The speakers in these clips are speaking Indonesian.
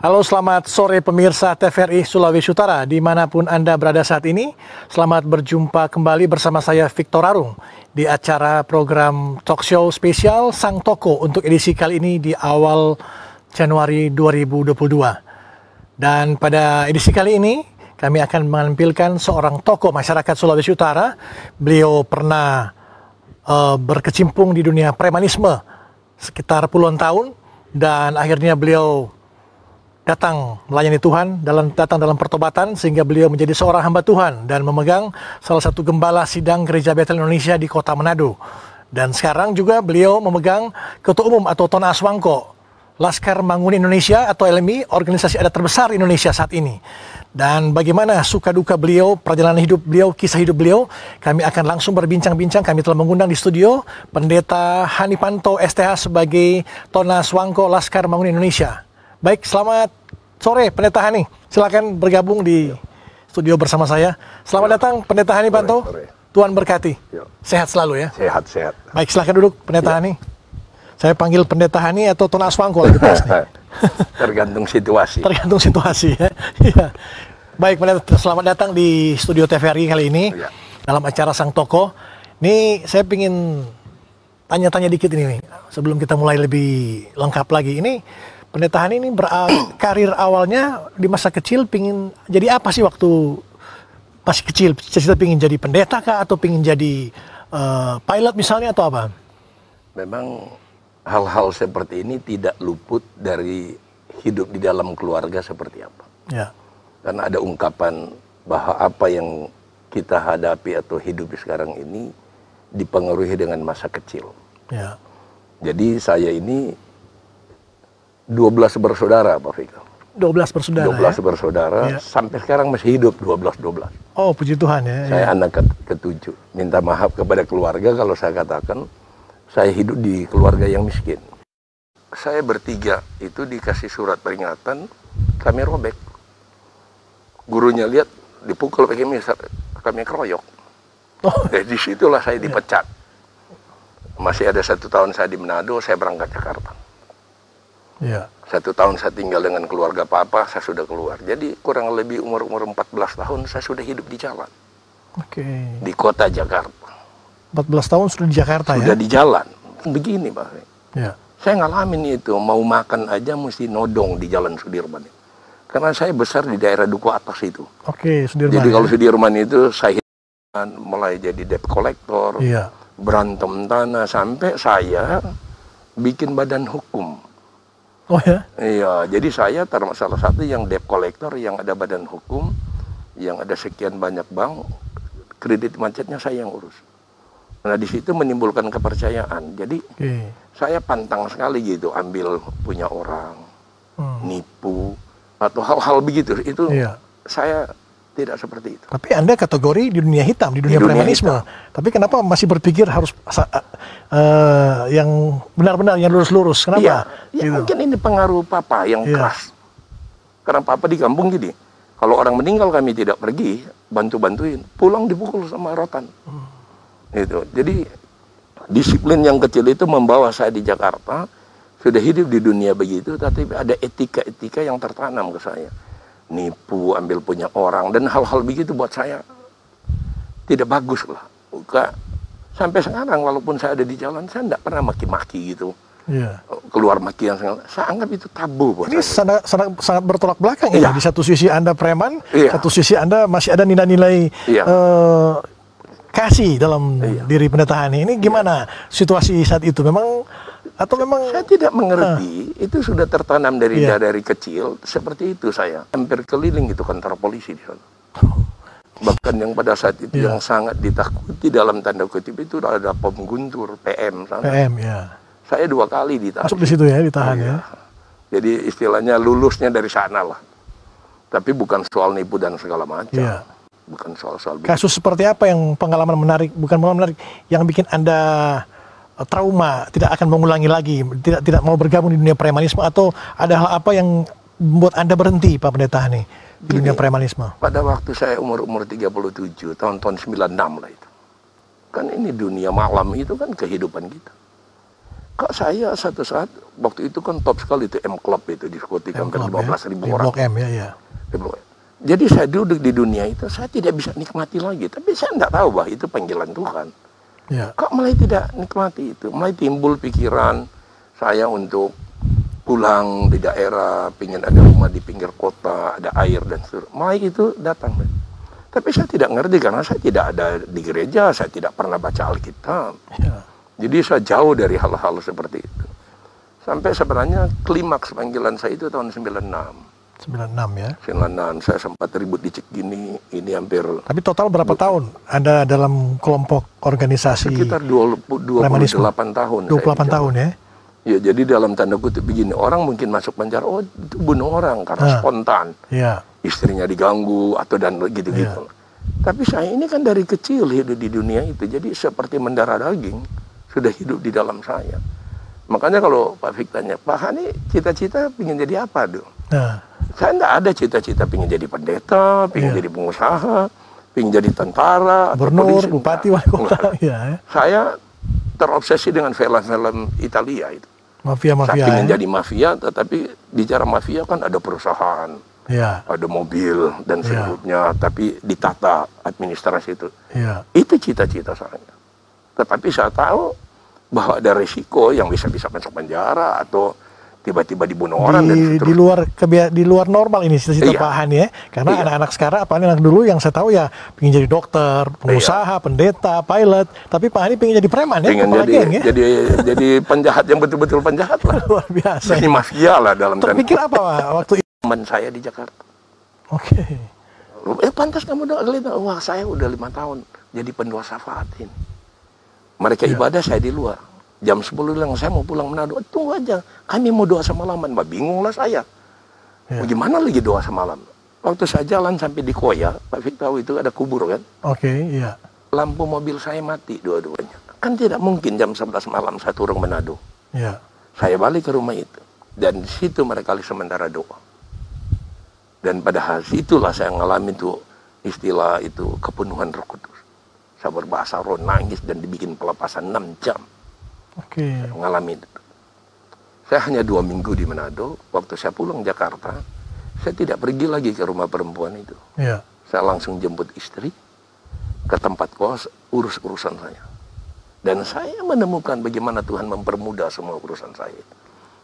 Halo, selamat sore pemirsa TVRI Sulawesi Utara, dimanapun Anda berada saat ini. Selamat berjumpa kembali bersama saya Victor Arung di acara program talk show spesial Sang Toko untuk edisi kali ini di awal Januari 2022. Dan pada edisi kali ini kami akan menampilkan seorang tokoh masyarakat Sulawesi Utara. Beliau pernah berkecimpung di dunia premanisme sekitar puluhan tahun dan akhirnya beliau datang melayani Tuhan, datang dalam pertobatan sehingga beliau menjadi seorang hamba Tuhan dan memegang salah satu gembala sidang Gereja Betel Indonesia di Kota Manado. Dan sekarang juga beliau memegang Ketua Umum atau Tona Aswangko Laskar Manguni Indonesia atau LMI, organisasi adat terbesar Indonesia saat ini. Dan bagaimana suka duka beliau, perjalanan hidup beliau, kisah hidup beliau, kami akan langsung berbincang-bincang. Kami telah mengundang di studio Pendeta Hanipanto STH sebagai Tona Aswangko Laskar Manguni Indonesia. Baik, selamat sore Pendeta Hani. Silakan bergabung di studio bersama saya. Selamat datang Pendeta Hanipanto. Tuhan berkati. Sehat selalu ya. Sehat. Baik, silakan duduk Pendeta Hani. Saya panggil Pendeta Hani atau Tona Aswangko lagi pas nih. Tergantung situasi. Tergantung situasi ya. Iya. Baik, Pendeta, selamat datang di studio TVRI kali ini dalam acara Sang Toko. Ini saya ingin tanya-tanya dikit ini nih, sebelum kita mulai lebih lengkap lagi. Ini Pendeta Hani ini karir awalnya di masa kecil pingin jadi apa sih waktu masih kecil? Cita-cita pingin jadi pendeta kah atau pingin jadi pilot misalnya atau apa? Memang hal-hal seperti ini tidak luput dari hidup di dalam keluarga seperti apa. Ya. Karena ada ungkapan bahwa apa yang kita hadapi atau hidup sekarang ini dipengaruhi dengan masa kecil. Ya. Jadi saya ini 12 bersaudara, Pak Fikar. 12 bersaudara. 12 bersaudara, ya. Sampai sekarang masih hidup 12. Oh, puji Tuhan ya. Saya anak ketujuh. Minta maaf kepada keluarga kalau saya katakan saya hidup di keluarga yang miskin. Saya bertiga itu dikasih surat peringatan, kami robek. Gurunya lihat dipukul pakai misal, kami keroyok. Oh. Dari situlah saya dipecat. Masih ada 1 tahun saya di Manado, saya berangkat ke Jakarta. Ya. 1 tahun saya tinggal dengan keluarga papa, saya sudah keluar. Jadi kurang lebih umur 14 tahun saya sudah hidup di jalan. Oke. Di kota Jakarta. 14 tahun sudah di Jakarta sudah ya? Di jalan. Begini Pak. Ya. Saya ngalamin itu, mau makan aja mesti nodong di Jalan Sudirman. Karena saya besar di daerah Duku Atas itu. Oke, Sudirman. Jadi kalau Sudirman itu saya mulai jadi debt collector, berantem tanah, sampai saya bikin badan hukum. Oh ya? Iya, jadi saya termasuk salah satu yang debt collector, yang ada badan hukum, yang ada sekian banyak bank, kredit macetnya saya yang urus. Nah di situ menimbulkan kepercayaan. Jadi saya pantang sekali gitu, ambil punya orang, nipu atau hal-hal begitu. Itu saya tidak seperti itu. Tapi Anda kategori di dunia hitam, di dunia premanisme. Tapi kenapa masih berpikir harus yang benar-benar, yang lurus-lurus? Kenapa? Ya mungkin ini pengaruh papa yang keras. Karena papa di kampung gini, kalau orang meninggal kami tidak pergi, bantu-bantuin, pulang dipukul sama rotan. Gitu. Jadi disiplin yang kecil itu membawa saya di Jakarta, sudah hidup di dunia begitu, tapi ada etika-etika yang tertanam ke saya. Nipu, ambil punya orang, dan hal-hal begitu buat saya tidak bagus lah. Sampai sekarang walaupun saya ada di jalan, saya tidak pernah maki-maki gitu. Keluar makian, saya anggap itu tabu buat ini saya. sangat bertolak belakang ya. Di satu sisi Anda preman, satu sisi Anda masih ada nilai-nilai kasih dalam diri Pendeta Hani. Ini gimana situasi saat itu? Memang saya tidak mengerti. Itu sudah tertanam dari kecil seperti itu. Saya hampir keliling itu kantor polisi di sana. Bahkan yang pada saat itu yang sangat ditakuti dalam tanda kutip itu ada Pom Guntur, PM sana. PM saya 2 kali ditahan. Masuk di situ ya, ditahan ya. Jadi istilahnya lulusnya dari sana lah. Tapi bukan soal nipu dan segala macam. Bukan soal kasus seperti apa yang pengalaman menarik, bukan pengalaman menarik, yang bikin Anda trauma, tidak akan mengulangi lagi, tidak mau bergabung di dunia premanisme, atau ada hal apa yang membuat Anda berhenti, Pak Pendeta Hani, di dunia premanisme? Pada waktu saya umur 37, tahun 96 lah itu. Kan ini dunia malam itu kan kehidupan kita. Kak, saya satu saat, waktu itu kan top sekali itu M Club itu, diskotik hampir 15.000 Di orang. Blok M ya. Di Blok M. Jadi saya duduk di dunia itu, saya tidak bisa nikmati lagi. Tapi saya tidak tahu bahwa itu panggilan Tuhan. Ya. Kok mulai tidak nikmati itu? Mulai timbul pikiran saya untuk pulang di daerah, pingin ada rumah di pinggir kota, ada air dan seterusnya. Mulai itu datang. Tapi saya tidak ngerti karena saya tidak ada di gereja, saya tidak pernah baca Alkitab. Ya. Jadi saya jauh dari hal-hal seperti itu. Sampai sebenarnya klimaks panggilan saya itu tahun 96. 96 ya. 96, saya sempat ribut di Cikgini, ini hampir... Tapi total berapa tahun Anda dalam kelompok organisasi? Sekitar 28 tahun. 28 tahun ya? Ya, jadi dalam tanda kutip begini, orang mungkin masuk penjara, oh itu bunuh orang karena spontan. Ya. Istrinya diganggu atau dan gitu-gitu. Tapi saya ini kan dari kecil hidup di dunia itu, jadi seperti mendarah daging, sudah hidup di dalam saya. Makanya kalau Pak Fik tanya, Pak Hani cita-cita ingin jadi apa tuh? Nah. Saya enggak ada cita-cita pengen jadi pendeta, pengen jadi pengusaha, pengen jadi tentara, gubernur, atau polisi, bupati, wali kota. Ya. Saya terobsesi dengan film-film Italia itu. Mafia-mafia. Saya pengen jadi mafia, tetapi bicara mafia kan ada perusahaan, ada mobil dan seluruhnya, tapi ditata administrasi itu. Itu cita-cita saya. Tetapi saya tahu bahwa ada risiko yang bisa masuk penjara atau tiba-tiba dibunuh orang dan di luar normal ini cita-cita Pak Hani ya, karena anak-anak sekarang apalagi anak dulu yang saya tahu ya pengen jadi dokter, pengusaha, pendeta, pilot, tapi Pak Hani pengen jadi preman ya, jadi penjahat yang betul-betul penjahat lah. Luar biasa. Jadi mafia lah dalam terpikir apa Pak waktu itu? Teman saya di Jakarta. Oke. Pantas kamu doa kali itu. Wah, saya udah 5 tahun jadi pendoa syafaat ini. Mereka ibadah, saya di luar. Jam 10 bilang, saya mau pulang Manado. Tunggu aja, kami mau doa semalaman. Bingung lah saya. Bagaimana lagi doa semalam? Waktu saya jalan sampai di Koya, Pak Fik tahu itu ada kubur kan? Oke, iya. Lampu mobil saya mati dua-duanya. Kan tidak mungkin jam 11 malam saya turun Manado. Iya. Saya balik ke rumah itu. Dan di situ mereka sementara doa. Dan pada hari itulah saya ngalamin tuh istilah itu kepenuhan Roh Kudus. Saya berbahasa roh, nangis dan dibikin pelepasan 6 jam. Oke. Ngalamin itu. Saya hanya 2 minggu di Manado. Waktu saya pulang Jakarta, saya tidak pergi lagi ke rumah perempuan itu. Iya. Saya langsung jemput istri ke tempat kos, urus urusan saya. Dan saya menemukan bagaimana Tuhan mempermudah semua urusan saya.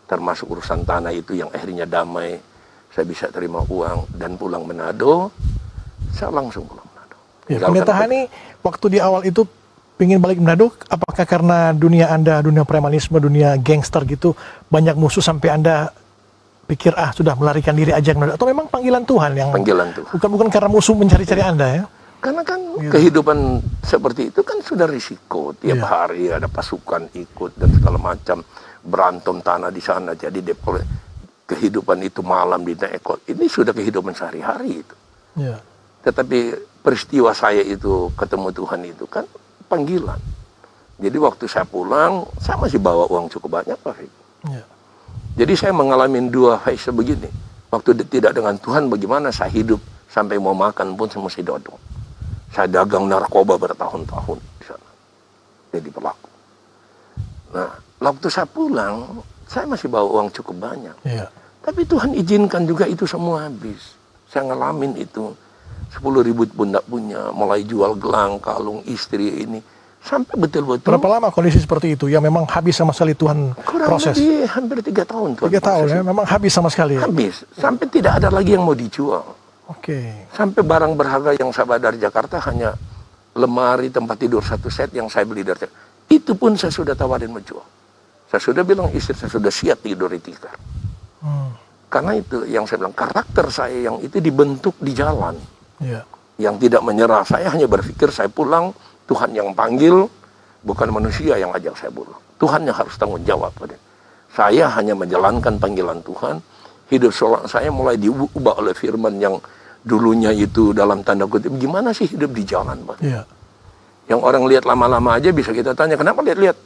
Termasuk urusan tanah itu yang akhirnya damai. Saya bisa terima uang dan pulang Manado. Saya langsung pulang Manado. Ya, Pendeta Hani, waktu di awal itu pengen balik Manado, apakah karena dunia Anda, dunia premanisme, dunia gangster gitu, banyak musuh sampai Anda pikir, sudah melarikan diri aja ke Manado? Atau memang panggilan Tuhan yang... Panggilan Tuhan. Bukan karena musuh mencari-cari Anda ya? Karena kan kehidupan seperti itu kan sudah risiko. Tiap hari ada pasukan ikut dan segala macam. Berantem tanah di sana, jadi kehidupan itu malam di Nekot. Ini sudah kehidupan sehari-hari itu. Tetapi peristiwa saya itu ketemu Tuhan itu kan panggilan. Jadi waktu saya pulang, saya masih bawa uang cukup banyak, Pak Fik. Jadi saya mengalami 2 fase begini. Waktu tidak dengan Tuhan, bagaimana saya hidup sampai mau makan pun saya mesti dodong. Saya dagang narkoba bertahun-tahun di sana. Jadi pelaku. Nah, waktu saya pulang, saya masih bawa uang cukup banyak. Tapi Tuhan izinkan juga itu semua habis. Saya ngalamin itu. 10.000 pun tidak punya, mulai jual gelang, kalung, istri ini, sampai betul-betul. Berapa lama kondisi seperti itu? Yang memang habis sama sekali Tuhan proses? Kurang lebih hampir 3 tahun. 3 tahun ya, memang habis sama sekali. Habis, sampai tidak ada lagi yang mau dijual. Sampai barang berharga yang saya bawa dari Jakarta hanya lemari tempat tidur 1 set yang saya beli dari Jakarta. Itu pun saya sudah tawarin menjual. Saya sudah bilang istri saya sudah siap tidur di tikar. Karena itu yang saya bilang, karakter saya yang itu dibentuk di jalan. Yang tidak menyerah. Saya hanya berpikir saya pulang, Tuhan yang panggil, bukan manusia yang ajak saya pulang. Tuhan yang harus tanggung jawab. Saya hanya menjalankan panggilan Tuhan. Hidup saya mulai diubah oleh firman yang dulunya itu dalam tanda kutip, gimana sih hidup di jalan, Pak? Yang orang lihat lama-lama aja bisa kita tanya, kenapa lihat-lihat?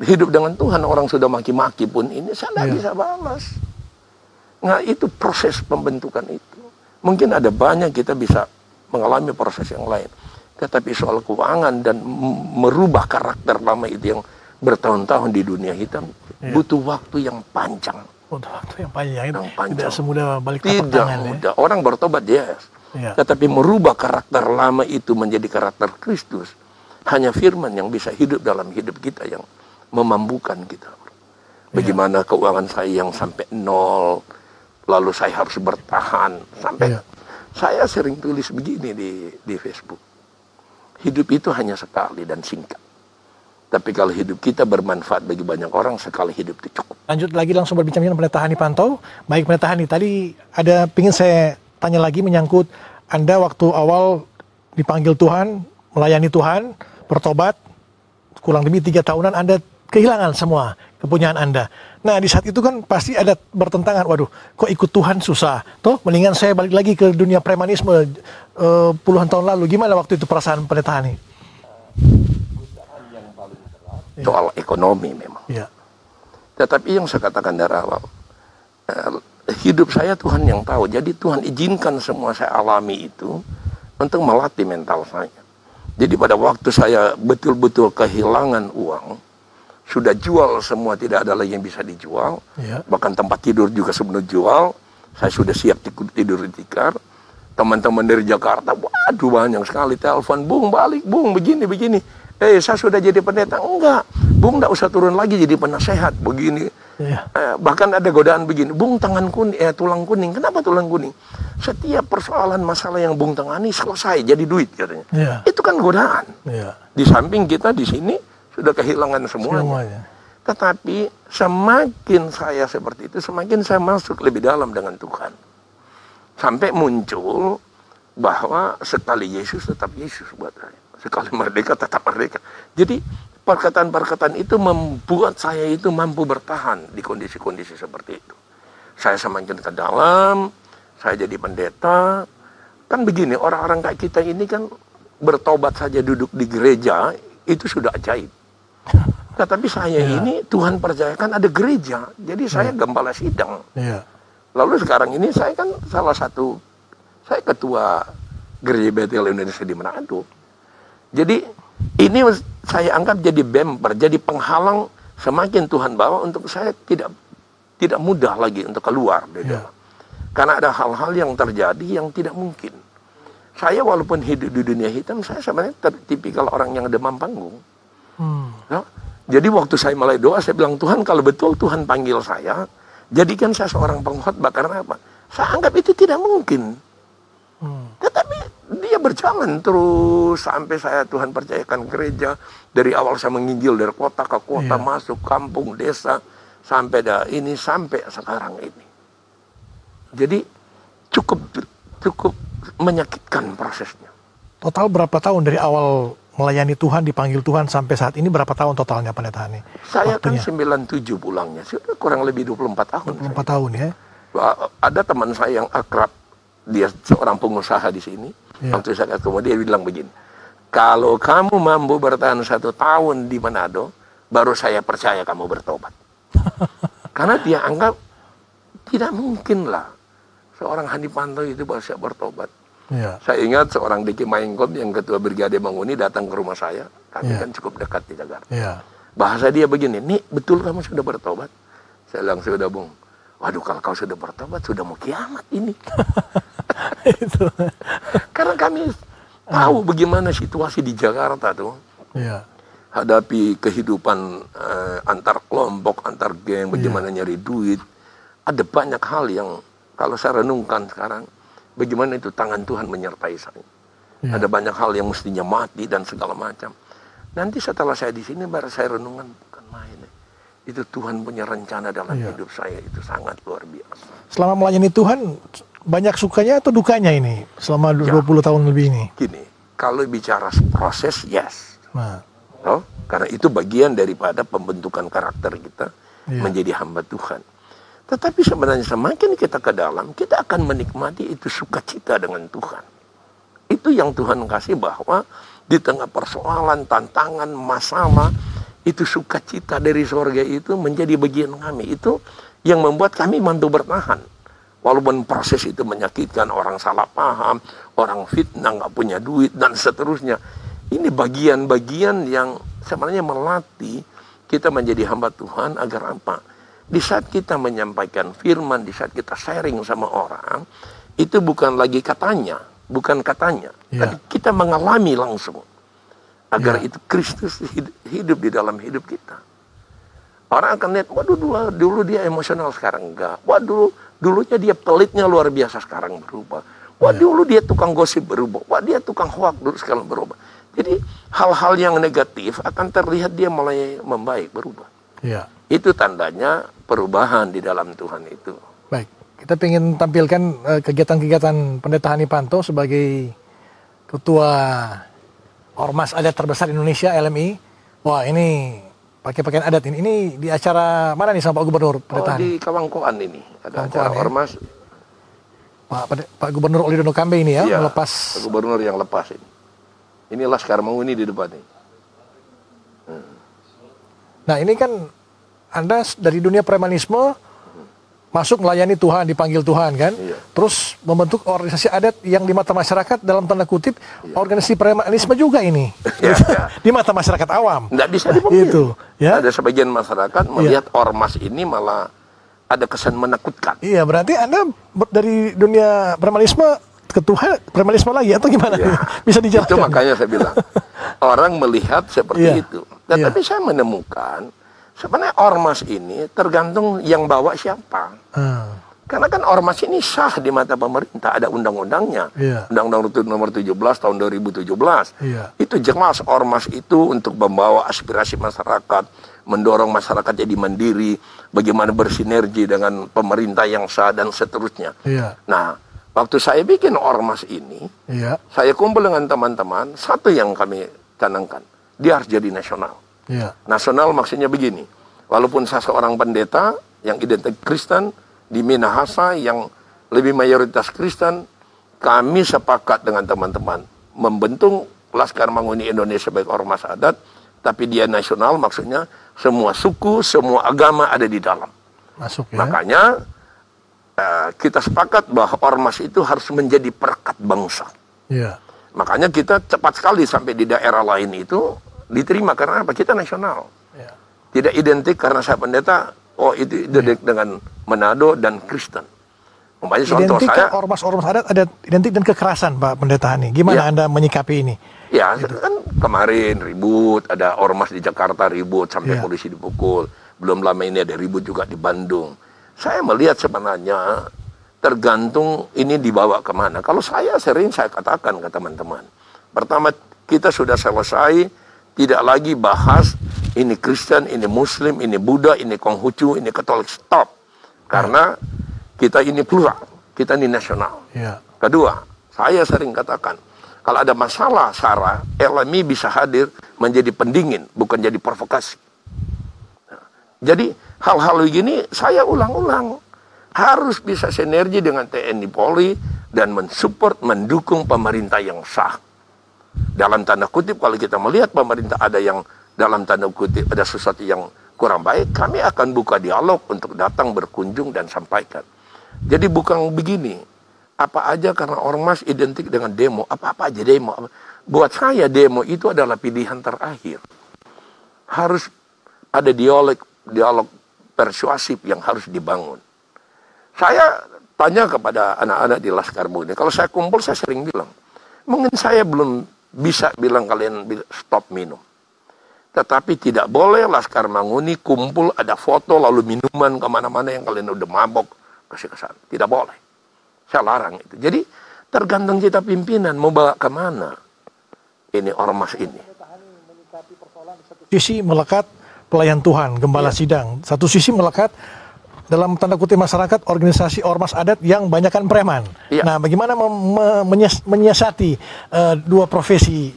Hidup dengan Tuhan, orang sudah maki-maki pun ini, saya tidak bisa balas. Nah, itu proses pembentukan itu. Mungkin ada banyak kita bisa mengalami proses yang lain. Tetapi soal keuangan dan merubah karakter lama itu yang bertahun-tahun di dunia hitam, butuh waktu yang panjang. Untuk waktu yang panjang, Yang panjang. tidak semudah balik telapak Tidak tangan. mudah. Orang bertobat, yes. Ya. Tetapi merubah karakter lama itu menjadi karakter Kristus, hanya firman yang bisa hidup dalam hidup kita, yang memampukan kita. Bagaimana keuangan saya yang sampai nol, lalu saya harus bertahan. Sampai saya sering tulis begini di Facebook. Hidup itu hanya sekali dan singkat. Tapi kalau hidup kita bermanfaat bagi banyak orang, sekali hidup itu cukup. Lanjut lagi langsung berbincang dengan Pendeta Hani Pantau. Baik Pendeta Hani, tadi ada pingin saya tanya lagi menyangkut Anda waktu awal dipanggil Tuhan, melayani Tuhan, bertobat, kurang lebih 3 tahunan Anda kehilangan semua kepunyaan Anda. Nah di saat itu kan pasti ada bertentangan, waduh kok ikut Tuhan susah, toh mendingan saya balik lagi ke dunia premanisme puluhan tahun lalu. Gimana waktu itu perasaan Pendeta Hani? Soal ekonomi memang. Ya. Tetapi yang saya katakan dari awal, hidup saya Tuhan yang tahu. Jadi Tuhan izinkan semua saya alami itu untuk melatih mental saya. Jadi pada waktu saya betul-betul kehilangan uang, sudah jual semua, tidak ada lagi yang bisa dijual. Bahkan tempat tidur juga sebelum jual, saya sudah siap tidur di tikar. Teman-teman dari Jakarta, waduh banyak sekali telepon, Bung balik, Bung begini. Saya sudah jadi pendeta. Enggak, Bung enggak usah turun lagi jadi penasehat begini. Bahkan ada godaan begini, Bung tulang kuning. Kenapa tulang kuning? Setiap persoalan masalah yang Bung tangani selesai jadi duit katanya. Itu kan godaan. Di samping kita di sini sudah kehilangan semuanya. Tetapi semakin saya seperti itu, semakin saya masuk lebih dalam dengan Tuhan. Sampai muncul bahwa sekali Yesus tetap Yesus buat saya. Sekali merdeka tetap merdeka. Jadi perkataan-perkataan itu membuat saya itu mampu bertahan di kondisi-kondisi seperti itu. Saya semakin ke dalam, saya jadi pendeta. Kan begini, orang-orang kayak kita ini kan bertobat saja duduk di gereja, itu sudah ajaib. Tetapi saya ini Tuhan percayakan ada gereja, jadi saya gembala sidang. Lalu sekarang ini saya kan saya ketua Gereja Betel Indonesia di Manado. Jadi ini saya anggap jadi bumper, jadi penghalang semakin Tuhan bawa untuk saya tidak mudah lagi untuk keluar dari dalam. Karena ada hal-hal yang terjadi yang tidak mungkin. Saya walaupun hidup di dunia hitam, saya sebenarnya tipikal orang yang demam panggung. Jadi waktu saya mulai doa, saya bilang, Tuhan kalau betul Tuhan panggil saya, jadikan saya seorang pengkhotbah. Karena apa? Saya anggap itu tidak mungkin. Tetapi dia berjalan terus sampai saya Tuhan percayakan gereja. Dari awal saya menginjil dari kota ke kota, masuk kampung, desa, sampai sampai sekarang ini. Jadi cukup menyakitkan prosesnya. Total berapa tahun dari awal melayani Tuhan, dipanggil Tuhan sampai saat ini, berapa tahun totalnya Pendeta Hani? Saya waktunya? Kan 97 pulangnya, sudah kurang lebih 24 tahun. 24 tahun ya. Ada teman saya yang akrab, dia seorang pengusaha di sini. Waktu saya ketemu dia bilang begini, kalau kamu mampu bertahan 1 tahun di Manado, baru saya percaya kamu bertobat. Karena dia anggap tidak mungkin lah seorang Hani Pantau itu bisa bertobat. Saya ingat seorang Diki Maingkom yang ketua Brigade Manguni datang ke rumah saya. Kami kan cukup dekat di Jakarta. Bahasa dia begini, nih betul kamu sudah bertobat? Saya bilang sudah, Bung. Waduh, kalau kau sudah bertobat, sudah mau kiamat ini. Karena kami tahu bagaimana situasi di Jakarta tuh. Hadapi kehidupan antar kelompok, antar geng, bagaimana nyari duit. Ada banyak hal yang kalau saya renungkan sekarang, bagaimana itu tangan Tuhan menyertai saya. Ada banyak hal yang mestinya mati dan segala macam. Nanti setelah saya di sini baru saya renungan, bukan main. Itu Tuhan punya rencana dalam hidup saya, itu sangat luar biasa. Selama melayani Tuhan, banyak sukanya atau dukanya ini selama 20 tahun lebih ini? Gini, kalau bicara proses, yes. Karena itu bagian daripada pembentukan karakter kita menjadi hamba Tuhan. Tetapi sebenarnya semakin kita ke dalam, kita akan menikmati itu sukacita dengan Tuhan. Itu yang Tuhan kasih, bahwa di tengah persoalan, tantangan, masalah, itu sukacita dari surga itu menjadi bagian kami. Itu yang membuat kami mampu bertahan. Walaupun proses itu menyakitkan, orang salah paham, orang fitnah, nggak punya duit, dan seterusnya. Ini bagian-bagian yang sebenarnya melatih kita menjadi hamba Tuhan agar apa? Di saat kita menyampaikan firman, di saat kita sharing sama orang, itu bukan lagi katanya, tapi kita mengalami langsung. Agar itu Kristus hidup di dalam hidup kita. Orang akan lihat, waduh dulu dia emosional, sekarang enggak. Waduh dulunya dia pelitnya luar biasa, sekarang berubah. Wah dulu dia tukang gosip, berubah. Wah dia tukang hoak, dulu sekarang berubah. Jadi hal-hal yang negatif akan terlihat dia mulai membaik, berubah. Ya. Itu tandanya perubahan di dalam Tuhan itu. Baik, kita ingin tampilkan kegiatan-kegiatan Pendeta Hanipanto sebagai Ketua Ormas Adat terbesar Indonesia, LMI. Wah ini pakai pakaian adat ini. Ini di acara mana nih sama Pak Gubernur? Pendeta di Kawangkoan ini. Ada Kawangkoan, acara Ormas. Pak Gubernur Oli Dondo Kambe ini ya, melepas. Pak Gubernur yang lepas ini. Ini Laskar Manguni di depan ini. Nah ini kan Anda dari dunia premanisme masuk melayani Tuhan, dipanggil Tuhan kan, terus membentuk organisasi adat yang di mata masyarakat dalam tanda kutip organisasi premanisme juga ini di mata masyarakat awam. Nggak bisa dipungkiri. Itu, ya. Ada sebagian masyarakat melihat ormas ini malah ada kesan menakutkan. Iya, berarti Anda dari dunia premanisme ke Tuhan premanisme lagi atau gimana? Bisa dijelaskan? Itu makanya saya bilang orang melihat seperti itu. Tetapi saya menemukan sebenarnya ormas ini tergantung yang bawa siapa. Karena kan ormas ini sah di mata pemerintah, ada undang-undangnya. Undang-undang nomor 17 tahun 2017. Itu jelas ormas itu untuk membawa aspirasi masyarakat, mendorong masyarakat jadi mandiri, bagaimana bersinergi dengan pemerintah yang sah dan seterusnya. Nah, waktu saya bikin ormas ini, saya kumpul dengan teman-teman, satu yang kami canangkan, dia harus jadi nasional. Nasional maksudnya begini, walaupun saya seorang pendeta yang identik Kristen, di Minahasa yang lebih mayoritas Kristen, kami sepakat dengan teman-teman membentuk Laskar Manguni Indonesia sebagai ormas adat, tapi dia nasional maksudnya semua suku, semua agama ada di dalam. Masuk ya. Makanya kita sepakat bahwa ormas itu harus menjadi perekat bangsa. Makanya kita cepat sekali sampai di daerah lain itu diterima karena apa? Kita nasional. Tidak identik karena saya pendeta, oh itu identik dengan Manado dan Kristen. Umpamanya contoh saya, ormas-ormas adat ada identik dan kekerasan, Pak Pendeta Hani. Gimana Anda menyikapi ini? Ya, kan kemarin ribut, ada ormas di Jakarta ribut sampai polisi dipukul. Belum lama ini ada ribut juga di Bandung. Saya melihat sebenarnya tergantung ini dibawa kemana. Kalau saya sering saya katakan ke teman-teman, pertama kita sudah selesai, tidak lagi bahas ini Kristen, ini Muslim, ini Buddha, ini Konghucu, ini Katolik, stop. Karena kita ini plural, kita ini nasional. Kedua, saya sering katakan, kalau ada masalah SARA, LMI bisa hadir menjadi pendingin, bukan jadi provokasi. Nah, jadi hal-hal begini saya ulang-ulang. Harus bisa sinergi dengan TNI Polri dan mensupport, mendukung pemerintah yang sah. Dalam tanda kutip, kalau kita melihat pemerintah ada yang dalam tanda kutip ada sesuatu yang kurang baik, kami akan buka dialog untuk datang berkunjung dan sampaikan. Jadi bukan begini, apa aja karena ormas identik dengan demo, apa-apa aja demo. Buat saya demo itu adalah pilihan terakhir. Harus ada dialog persuasif yang harus dibangun. Saya tanya kepada anak-anak di Laskar Manguni, kalau saya kumpul saya sering bilang, mungkin saya belum bisa bilang kalian stop minum. Tetapi tidak boleh Laskar Manguni kumpul ada foto lalu minuman kemana-mana yang kalian udah mabok kasih kesan. Tidak boleh. Saya larang itu. Jadi tergantung kita pimpinan mau bawa kemana ini ormas ini. Sisi melekat pelayan Tuhan, gembala sidang. Satu sisi melekat dalam tanda kutip masyarakat organisasi ormas adat yang banyakkan preman. Nah, bagaimana menyiasati dua profesi,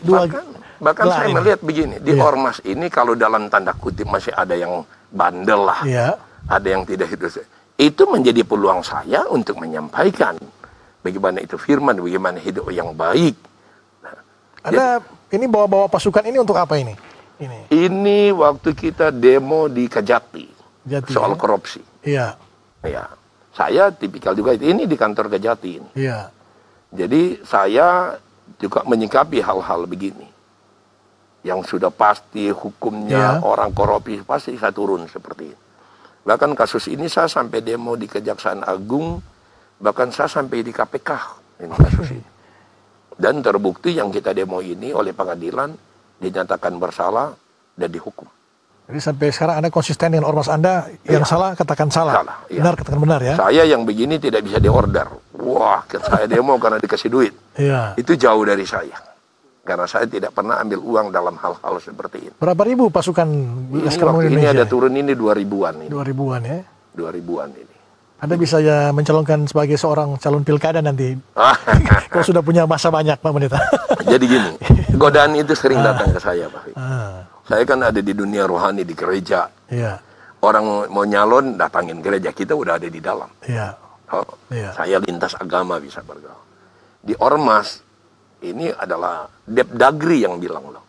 Bahkan saya melihat begini, di ormas ini kalau dalam tanda kutip masih ada yang bandel lah, ada yang tidak hidup. Itu menjadi peluang saya untuk menyampaikan bagaimana itu firman, bagaimana hidup yang baik. Nah, Anda ini bawa-bawa pasukan ini untuk apa ini? Ini waktu kita demo di Kejati soal korupsi. Saya tipikal juga ini di kantor Kejati ini. Jadi saya juga menyikapi hal-hal begini. Yang sudah pasti hukumnya orang korupsi pasti saya turun seperti itu. Bahkan kasus ini saya sampai demo di Kejaksaan Agung, bahkan saya sampai di KPK ini kasus ini. Dan terbukti yang kita demo ini oleh pengadilan dinyatakan bersalah dan dihukum. Jadi sampai sekarang Anda konsisten dengan ormas Anda, yang salah katakan salah, benar katakan benar ya. Saya yang begini tidak bisa diorder. Wah, saya demo karena dikasih duit. Itu jauh dari saya. Karena saya tidak pernah ambil uang dalam hal-hal seperti ini. Berapa ribu pasukan Laskar Maung Indonesia? Ini ada ya? turun ini 2000-an ini. 2000-an ya? 2000-an ini. Anda bisa ya mencalonkan sebagai seorang calon pilkada nanti. Kalau sudah punya masa banyak, Pak Pendeta. Jadi gini, godaan itu sering datang ke saya, Pak. Saya kan ada di dunia rohani, di gereja. Orang mau nyalon, datangin gereja. Kita udah ada di dalam. Saya lintas agama bisa bergaul. Di ormas, ini adalah Depdagri yang bilang loh,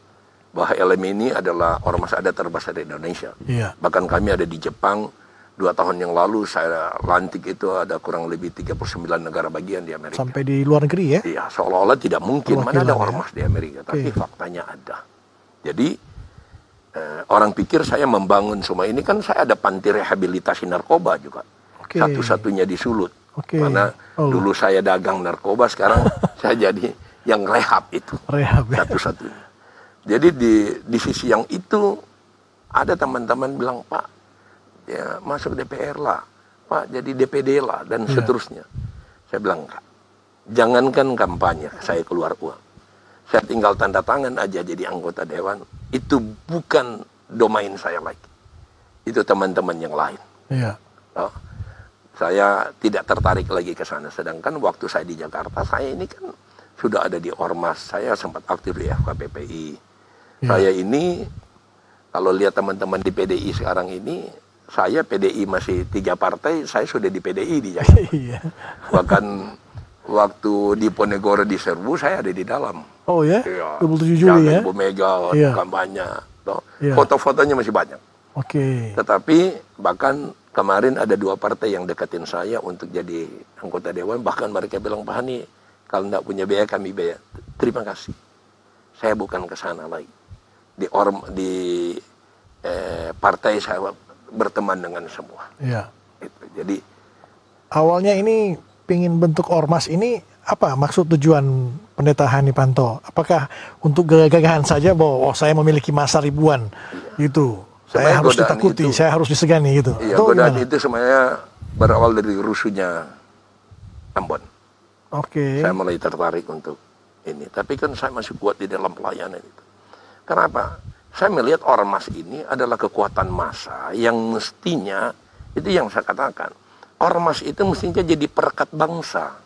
bahwa LM ini adalah ormas adat terbesar di Indonesia. Bahkan kami ada di Jepang, 2 tahun yang lalu saya lantik itu ada kurang lebih 39 negara bagian di Amerika. Sampai di luar negeri ya? Iya, seolah-olah tidak mungkin, mana ada ormas di Amerika, tapi faktanya ada. Jadi, orang pikir saya membangun semua ini, kan saya ada panti rehabilitasi narkoba juga. Satu-satunya di Sulut. Karena dulu saya dagang narkoba, sekarang saya jadi yang rehab itu, satu-satunya. Jadi di sisi yang itu ada teman-teman bilang, Pak, ya masuk DPR lah, Pak jadi DPD lah, dan seterusnya. Saya bilang, enggak, jangankan kampanye, saya keluar uang, saya tinggal tanda tangan aja jadi anggota dewan, itu bukan domain saya lagi, itu teman-teman yang lain. Saya tidak tertarik lagi ke sana. Sedangkan waktu saya di Jakarta, saya ini kan sudah ada di ormas, saya sempat aktif di FKPPI. Saya ini, kalau lihat teman-teman di PDI sekarang ini, saya PDI masih 3 partai, saya sudah di PDI di Jakarta. Bahkan waktu di Ponegoro diserbu, saya ada di dalam. 27 Juli ya? Bu Mega, kampanye. Foto-fotonya masih banyak. Tetapi bahkan kemarin ada 2 partai yang deketin saya untuk jadi anggota dewan. Bahkan mereka bilang, Pak Hani, kalau tidak punya biaya, kami bayar. Terima kasih. Saya bukan ke sana lagi. Di partai saya berteman dengan semua. Jadi awalnya ini pingin bentuk ormas ini apa maksud tujuan Pendeta Hani Panto? Apakah untuk gagahan saja bahwa saya memiliki masa ribuan gitu? Saya harus ditakuti, saya harus disegani gitu. Godaan itu sebenarnya berawal dari rusuhnya Ambon. Saya mulai tertarik untuk ini. Tapi kan saya masih kuat di dalam pelayanan itu. Kenapa? Saya melihat ormas ini adalah kekuatan massa yang mestinya, itu yang saya katakan, ormas itu mestinya jadi perekat bangsa.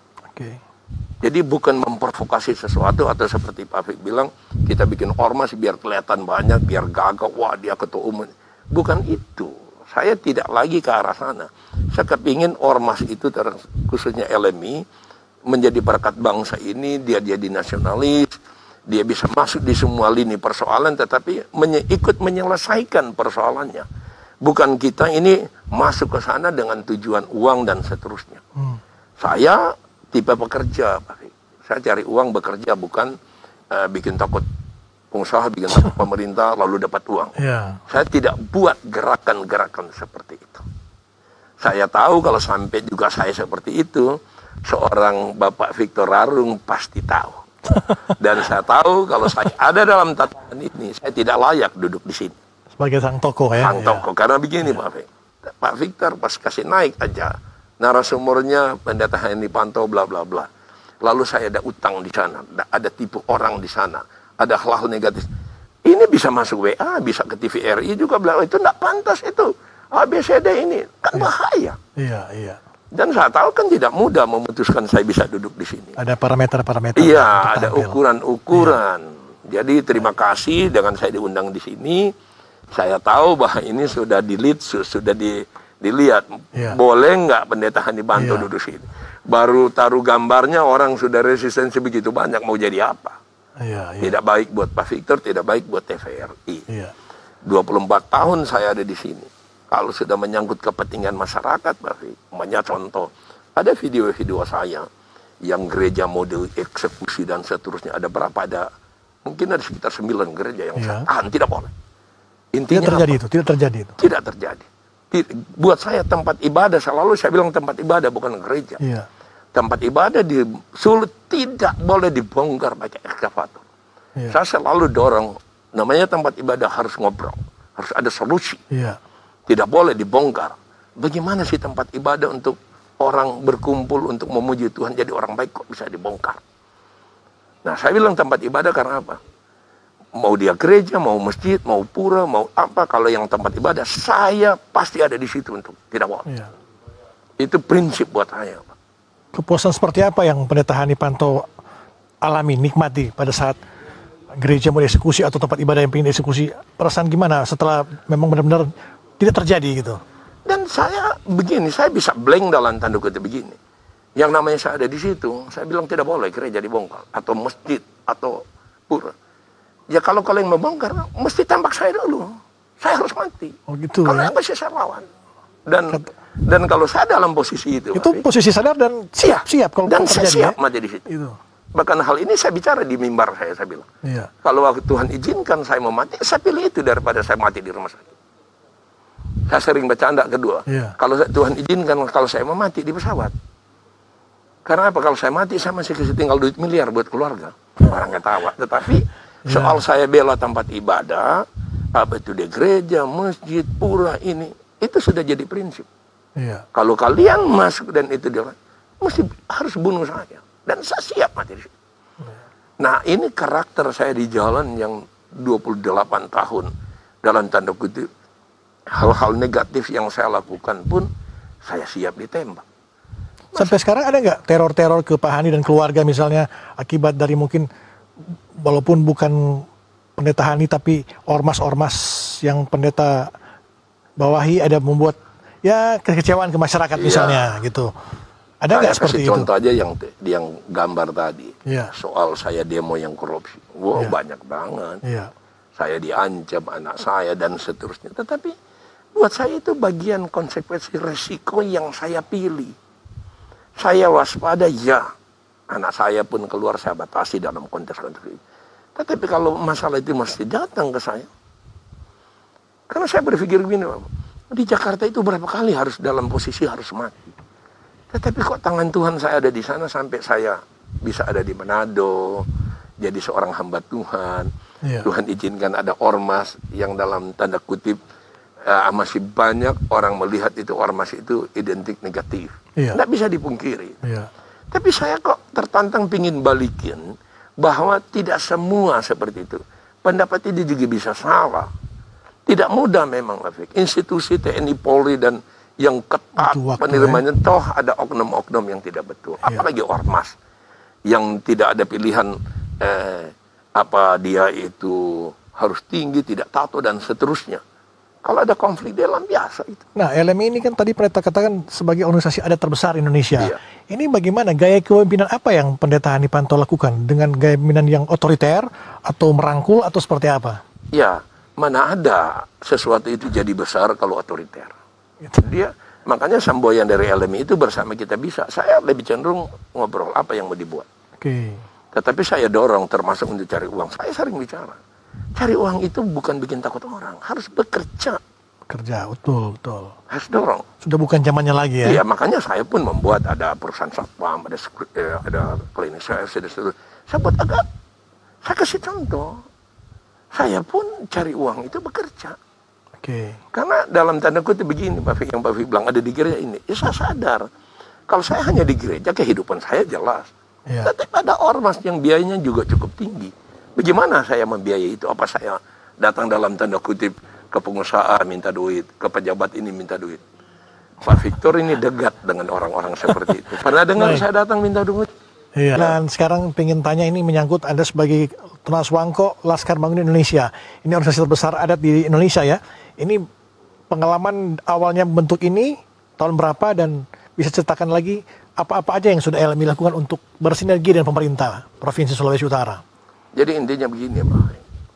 Jadi bukan memprovokasi sesuatu, atau seperti Pak Fik bilang, kita bikin ormas biar kelihatan banyak, biar gagah, wah dia ketua umum. Bukan itu. Saya tidak lagi ke arah sana. Saya kepingin ormas itu, khususnya LMI, menjadi perekat bangsa ini, dia jadi nasionalis, dia bisa masuk di semua lini persoalan, tetapi ikut menyelesaikan persoalannya. Bukan kita ini masuk ke sana dengan tujuan uang dan seterusnya. Saya tipe pekerja, Pak. Saya cari uang bekerja, bukan bikin takut pengusaha, bikin takut pemerintah, lalu dapat uang. Saya tidak buat gerakan-gerakan seperti itu. Saya tahu kalau sampai juga saya seperti itu, seorang Bapak Victor Rarung pasti tahu. Dan saya tahu kalau saya ada dalam tatanan ini, saya tidak layak duduk di sini. Sebagai sang tokoh ya? Sang tokoh, karena begini Pak Victor pas kasih naik aja, narasumbernya Pendeta Hani Panto bla bla bla. Lalu saya ada utang di sana, ada tipu orang di sana, ada hal-hal negatif. Ini bisa masuk WA, bisa ke TVRI juga, bla, itu tidak pantas itu. ABCD ini kan bahaya. Dan saya tahu kan tidak mudah memutuskan saya bisa duduk di sini. Ada parameter-parameter. Iya, ada ukuran-ukuran. Jadi terima kasih dengan saya diundang di sini. Saya tahu bahwa ini sudah sudah dilihat. Boleh nggak Pendeta Hani Panto duduk sini? Baru taruh gambarnya orang sudah resistensi begitu banyak, mau jadi apa? Tidak baik buat Pak Victor, tidak baik buat TVRI. 24 tahun saya ada di sini. Kalau sudah menyangkut kepentingan masyarakat, banyak contoh. Ada video-video saya yang gereja model eksekusi dan seterusnya. Ada berapa? Ada mungkin ada sekitar 9 gereja yang Iya. saya tahan, tidak boleh. Tidak Intinya terjadi apa? itu, tidak terjadi itu. Tidak terjadi. Buat saya tempat ibadah, selalu saya bilang tempat ibadah bukan gereja. Iya. Tempat ibadah di Sulut tidak boleh dibongkar pakai ekskavator. Iya. Saya selalu dorong, namanya tempat ibadah harus ngobrol, harus ada solusi. Iya. Tidak boleh dibongkar. Bagaimana sih tempat ibadah untuk orang berkumpul untuk memuji Tuhan jadi orang baik kok bisa dibongkar? Nah, saya bilang tempat ibadah karena apa? Mau dia gereja, mau masjid, mau pura, mau apa, kalau yang tempat ibadah, saya pasti ada di situ untuk tidak boleh. Iya. Itu prinsip buat saya, Pak. Kepuasan seperti apa yang Pendeta Hanipanto alami, nikmati pada saat gereja mau dieksekusi atau tempat ibadah yang ingin dieksekusi? Perasaan gimana setelah memang benar-benar tidak terjadi gitu? Dan saya begini, saya bisa blank dalam tanda kutip begini. Yang namanya saya ada di situ, saya bilang tidak boleh gereja dibongkar, atau masjid, atau pura. Ya kalau kalian membongkar, mesti tembak saya dulu. Saya harus mati. Oh gitu Karena ya? apa sih saya lawan? Dan kalau saya dalam posisi itu, Itu Pak, posisi sadar dan siap kalau dan saya terjadi siap ya? mati di situ. Itu. Bahkan hal ini saya bicara di mimbar saya bilang. Iya. Kalau waktu Tuhan izinkan saya mau mati, saya pilih itu daripada saya mati di rumah sakit. Saya sering bercanda kedua. Iya. Kalau Tuhan izinkan kalau saya mau mati di pesawat. Karena apa? Kalau saya mati, saya masih kasih tinggal duit miliar buat keluarga. Orang ketawa. Tetapi soal saya bela tempat ibadah, apa itu di gereja, masjid, pura ini, itu sudah jadi prinsip. Iya. Kalau kalian masuk dan itu dia mesti harus bunuh saya. Dan saya siap mati di situ. Nah, ini karakter saya di jalan yang 28 tahun. Dalam tanda kutip, hal-hal negatif yang saya lakukan pun, saya siap ditembak. Sampai sekarang ada nggak teror-teror ke Pak Hani dan keluarga misalnya akibat dari mungkin walaupun bukan pendeta Hani tapi ormas-ormas yang pendeta bawahi ada membuat ya kekecewaan ke masyarakat misalnya gitu. Ada nggak Saya seperti kasih itu? contoh aja yang gambar tadi. Iya. Soal saya demo yang korupsi. Wow, Iya. banyak banget. Iya. Saya diancam, anak saya, dan seterusnya. Tetapi buat saya itu bagian konsekuensi resiko yang saya pilih. Saya waspada, ya. Anak saya pun keluar, saya batasi dalam konteks-konteks ini. Tetapi kalau masalah itu mesti datang ke saya. Karena saya berpikir begini, di Jakarta itu berapa kali harus dalam posisi harus mati. Tetapi kok tangan Tuhan saya ada di sana sampai saya bisa ada di Manado, jadi seorang hamba Tuhan. Iya. Tuhan izinkan ada ormas yang dalam tanda kutip masih banyak orang melihat itu ormas itu identik negatif. Iya. Tidak bisa dipungkiri. Iya. Tapi saya kok tertantang pingin balikin bahwa tidak semua seperti itu. Pendapat ini juga bisa salah. Tidak mudah memang, Afik. Institusi TNI Polri dan yang ketat Butuh waktu, penerimanya, toh ada oknum-oknum yang tidak betul. Apalagi ormas yang tidak ada pilihan apa dia itu harus tinggi, tidak tato dan seterusnya. Kalau ada konflik dalam biasa itu. Nah, LMI ini kan tadi pendeta katakan sebagai organisasi adat terbesar Indonesia. Iya. Ini bagaimana gaya kepemimpinan apa yang Pendeta Hanipanto lakukan dengan gaya kepemimpinan yang otoriter atau merangkul atau seperti apa? Ya, mana ada sesuatu itu jadi besar kalau otoriter. Dia makanya semboyan dari LMI itu bersama kita bisa. Saya lebih cenderung ngobrol apa yang mau dibuat. Oke. Tetapi saya dorong termasuk untuk cari uang. Saya sering bicara. Cari uang itu bukan bikin takut orang, harus bekerja. Bekerja, betul. Harus dorong. Sudah bukan zamannya lagi ya? Iya, makanya saya pun membuat ada perusahaan satpam, ada klinik saya buat agak, saya kasih contoh. Saya pun cari uang itu bekerja. Oke. Karena dalam tanda kutip begini, Pak Fik, yang Pak Fik bilang ada di gereja ini, ya saya sadar. Kalau saya hanya di gereja, kehidupan saya jelas. Iya. Tetapi ada ormas yang biayanya juga cukup tinggi. Bagaimana saya membiayai itu? Apa saya datang dalam tanda kutip ke pengusaha minta duit, ke pejabat ini minta duit? Pak Victor ini dekat dengan orang-orang seperti itu. Pernah dengar saya datang minta duit? Iya. Dan sekarang pengen tanya ini menyangkut Anda sebagai Tunas Wangko Laskar Bangun Indonesia. Ini organisasi terbesar adat di Indonesia ya. Ini pengalaman awalnya bentuk ini tahun berapa dan bisa ceritakan lagi apa-apa aja yang sudah LMI lakukan untuk bersinergi dengan pemerintah Provinsi Sulawesi Utara. Jadi intinya begini, Pak.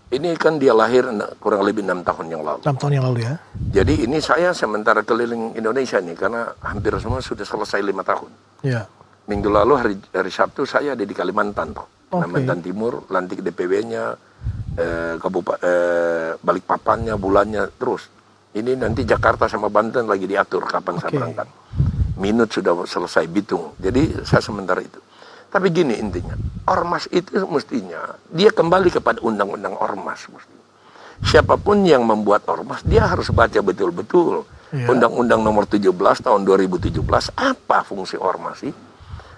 Ini kan dia lahir kurang lebih 6 tahun yang lalu. 6 tahun yang lalu ya. Jadi ini saya sementara keliling Indonesia nih, karena hampir semua sudah selesai 5 tahun. Iya. Minggu lalu hari Sabtu saya ada di Kalimantan, Pak. Kalimantan Timur, lantik DPW-nya, Balikpapannya, bulannya, terus. Ini nanti Jakarta sama Banten lagi diatur kapan saya berangkat. Minut sudah selesai bitung. Jadi saya sementara itu. Tapi gini intinya, ormas itu mestinya dia kembali kepada undang-undang ormas. Mestinya. Siapapun yang membuat ormas, dia harus baca betul-betul Undang-Undang Nomor 17 tahun 2017 apa fungsi ormas sih?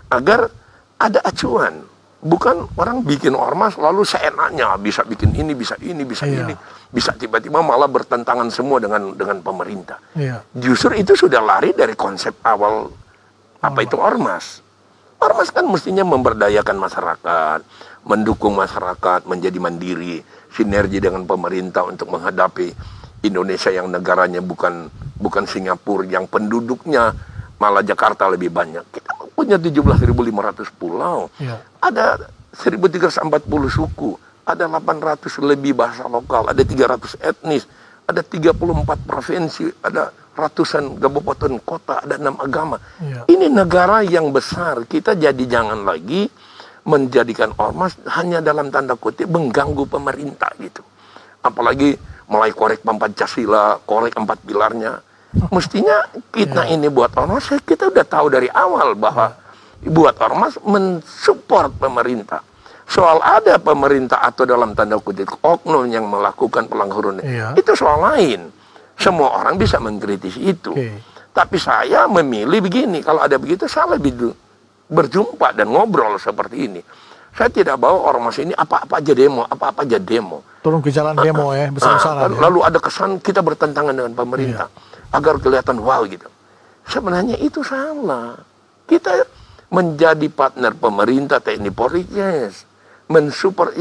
Agar ada acuan. Bukan orang bikin ormas lalu seenaknya bisa bikin ini, bisa ini, bisa ini, bisa tiba-tiba malah bertentangan semua dengan pemerintah. Justru itu sudah lari dari konsep awal apa itu ormas. Ormas kan mestinya memberdayakan masyarakat, mendukung masyarakat menjadi mandiri, sinergi dengan pemerintah untuk menghadapi Indonesia yang negaranya bukan Singapura yang penduduknya malah Jakarta lebih banyak. Kita punya 17.500 pulau, ada 1.340 suku, ada 800 lebih bahasa lokal, ada 300 etnis, ada 34 provinsi, ada ratusan kabupaten kota, ada 6 agama. Ini negara yang besar. Kita jadi jangan lagi menjadikan ormas hanya dalam tanda kutip mengganggu pemerintah gitu. Apalagi mulai korek Pancasila, korek 4 pilarnya. Mestinya kita ini buat ormas, kita udah tahu dari awal bahwa buat ormas mensupport pemerintah. Soal ada pemerintah atau dalam tanda kutip oknum yang melakukan pelanggaran, itu soal lain. Semua orang bisa mengkritisi itu. Tapi saya memilih begini, kalau ada begitu saya lebih berjumpa dan ngobrol seperti ini. Saya tidak bawa ormas ini apa-apa aja demo, apa-apa aja demo. Turun ke jalan demo besar-besaran. Lalu ada kesan kita bertentangan dengan pemerintah. Agar kelihatan wow gitu. Sebenarnya itu salah. Kita menjadi partner pemerintah, TNI Polri, mensupport,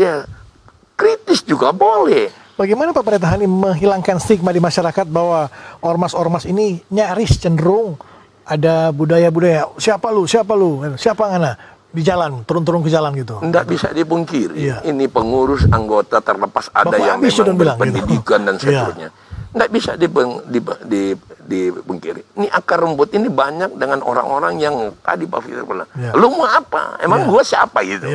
kritis juga boleh. Bagaimana pemerintahan ini menghilangkan stigma di masyarakat bahwa ormas-ormas ini nyaris cenderung ada budaya-budaya siapa lu, siapa ngana di jalan, turun-turun ke jalan gitu. Nggak bisa dipungkiri. Ini pengurus anggota terlepas ada yang memang berpendidikan dan seterusnya. Nggak bisa dipungkiri. Ini akar rumput ini banyak dengan orang-orang yang tadi Pak Fitri bilang, lu mau apa? Emang gua siapa gitu?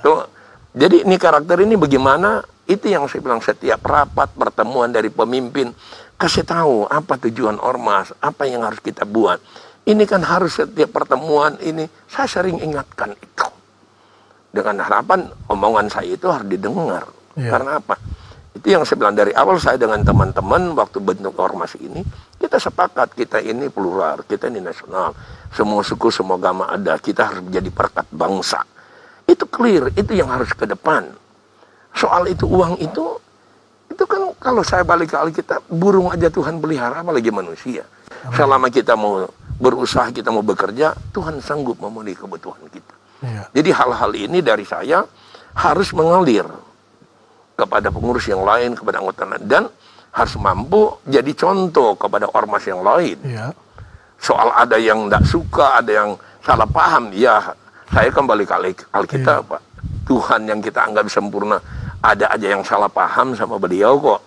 Tuh. Jadi ini karakter ini bagaimana? Itu yang saya bilang setiap rapat pertemuan dari pemimpin kasih tahu apa tujuan ormas, apa yang harus kita buat. Ini kan harus setiap pertemuan ini saya sering ingatkan itu. Dengan harapan omongan saya itu harus didengar. Karena apa? Itu yang saya bilang dari awal saya dengan teman-teman waktu bentuk ormas ini, kita sepakat kita ini plural, kita ini nasional. Semua suku, semua agama ada, kita harus menjadi perekat bangsa. Itu clear, itu yang harus ke depan. Soal itu uang itu kan kalau saya balik ke Alkitab, burung aja Tuhan pelihara, apalagi manusia. Selama kita mau berusaha, kita mau bekerja, Tuhan sanggup memenuhi kebutuhan kita. Jadi hal-hal ini dari saya harus mengalir kepada pengurus yang lain, kepada anggota lain, dan harus mampu jadi contoh kepada ormas yang lain. Soal ada yang tidak suka, ada yang salah paham, saya kembali ke Alkitab, Pak. Tuhan yang kita anggap sempurna, ada aja yang salah paham sama beliau kok.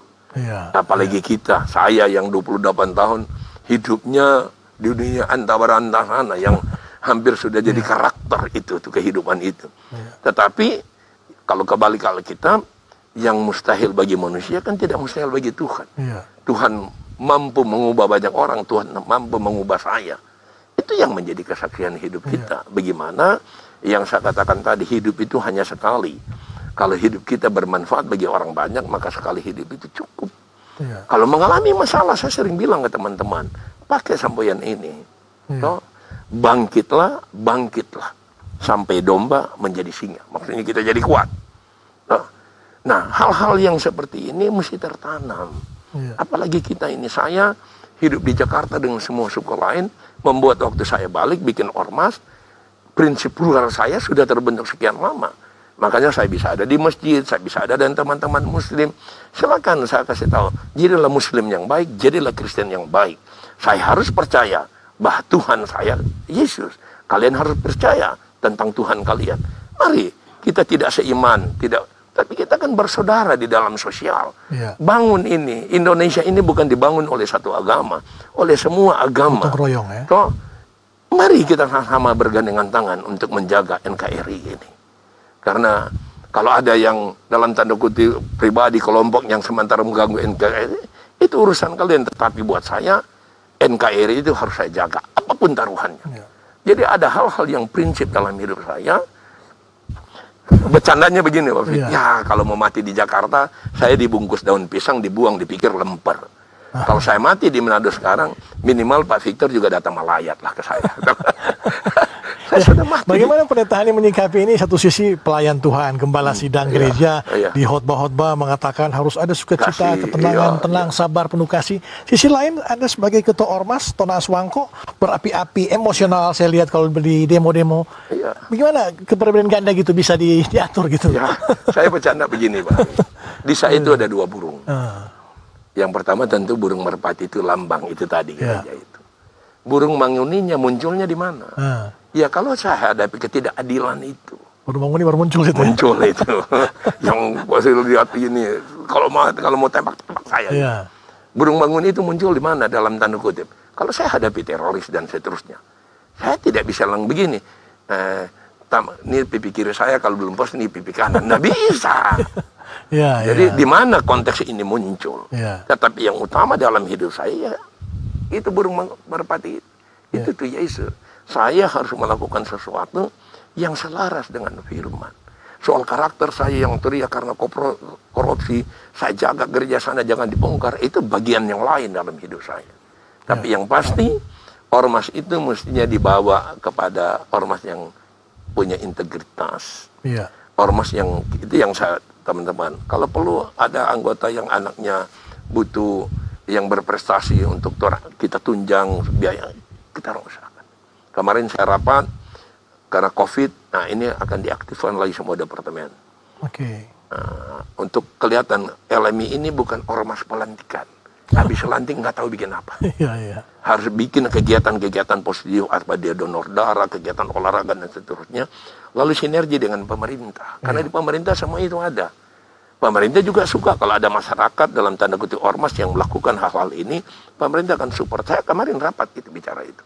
Apalagi kita, saya yang 28 tahun hidupnya di dunia antara yang hampir sudah jadi karakter itu kehidupan itu. Tetapi kalau kembali ke Alkitab, yang mustahil bagi manusia kan tidak mustahil bagi Tuhan. Tuhan mampu mengubah banyak orang, Tuhan mampu mengubah saya. Itu yang menjadi kesaksian hidup kita. Bagaimana yang saya katakan tadi, hidup itu hanya sekali. Kalau hidup kita bermanfaat bagi orang banyak, maka sekali hidup itu cukup. Kalau mengalami masalah, saya sering bilang ke teman-teman, pakai semboyan ini. Bangkitlah, sampai domba menjadi singa. Maksudnya kita jadi kuat. Nah, hal-hal yang seperti ini mesti tertanam. Apalagi kita ini, saya hidup di Jakarta dengan semua suku lain, membuat waktu saya balik, bikin ormas, prinsip plural saya sudah terbentuk sekian lama. Makanya saya bisa ada di masjid, saya bisa ada dengan teman-teman muslim. Silakan saya kasih tahu, jadilah muslim yang baik, jadilah Kristen yang baik. Saya harus percaya bahwa Tuhan saya, Yesus. Kalian harus percaya tentang Tuhan kalian. Mari, kita tidak seiman, tapi kita kan bersaudara di dalam sosial. Bangun ini, Indonesia ini bukan dibangun oleh satu agama, oleh semua agama. Gotong royong Mari kita sama bergandengan tangan untuk menjaga NKRI ini. Karena kalau ada yang dalam tanda kutip pribadi kelompok yang sementara mengganggu NKRI, itu urusan kalian. Tetapi buat saya, NKRI itu harus saya jaga, apapun taruhannya. Ya. Jadi ada hal-hal yang prinsip dalam hidup saya. Bercandanya begini, Pak Fik. Ya, kalau mau mati di Jakarta, saya dibungkus daun pisang, dibuang, dipikir lemper. Kalau saya mati di Manado sekarang, minimal Pak Victor juga datang melayat lah ke saya. Saya sudah mati. Bagaimana pendeta Hani menyikapi ini? Satu sisi pelayan Tuhan, gembala sidang gereja, di khotbah-khotbah mengatakan harus ada sukacita, ketenangan, tenang, sabar, penuh kasih. Sisi lain, Anda sebagai ketua Ormas, Tonas Wangko, berapi-api, emosional saya lihat kalau di demo-demo. Bagaimana kepribadian ganda gitu bisa diatur gitu? Ya, saya bercanda begini, Pak. Di saya itu ada 2 burung. Yang pertama tentu burung merpati itu lambang itu tadi gereja itu. Burung manguninya munculnya di mana? Ya kalau saya hadapi ketidakadilan itu. Burung manguni baru muncul itu. Muncul itu. Yang pasti lihat ini kalau mau tembak saya. Burung manguni itu muncul di mana dalam tanda kutip? Kalau saya hadapi teroris dan seterusnya, saya tidak bisa lang begini. Ini pipi kiri saya kalau belum pos ini pipi kanan, nggak bisa. Jadi di mana konteks ini muncul? Tetapi yang utama dalam hidup saya itu burung merpati itu tuh Yesus. Saya harus melakukan sesuatu yang selaras dengan firman. Soal karakter saya yang teriak karena korupsi, saya jaga gereja sana jangan dibongkar, itu bagian yang lain dalam hidup saya. Tapi yang pasti ormas itu mestinya dibawa kepada ormas yang punya integritas. Ormas yang itu yang saya teman-teman, kalau perlu ada anggota yang anaknya butuh yang berprestasi untuk kita tunjang biaya, kita usahakan. Kemarin saya rapat karena COVID, nah ini akan diaktifkan lagi semua departemen. Untuk kelihatan LMI ini bukan ormas pelantikan. Habis lantik nggak tahu bikin apa. Harus bikin kegiatan-kegiatan positif, apa dia donor darah, kegiatan olahraga dan seterusnya. Lalu sinergi dengan pemerintah. Karena di pemerintah semua itu ada. Pemerintah juga suka kalau ada masyarakat dalam tanda kutip ormas yang melakukan hal-hal ini, pemerintah akan support. Saya kemarin rapat itu bicara itu.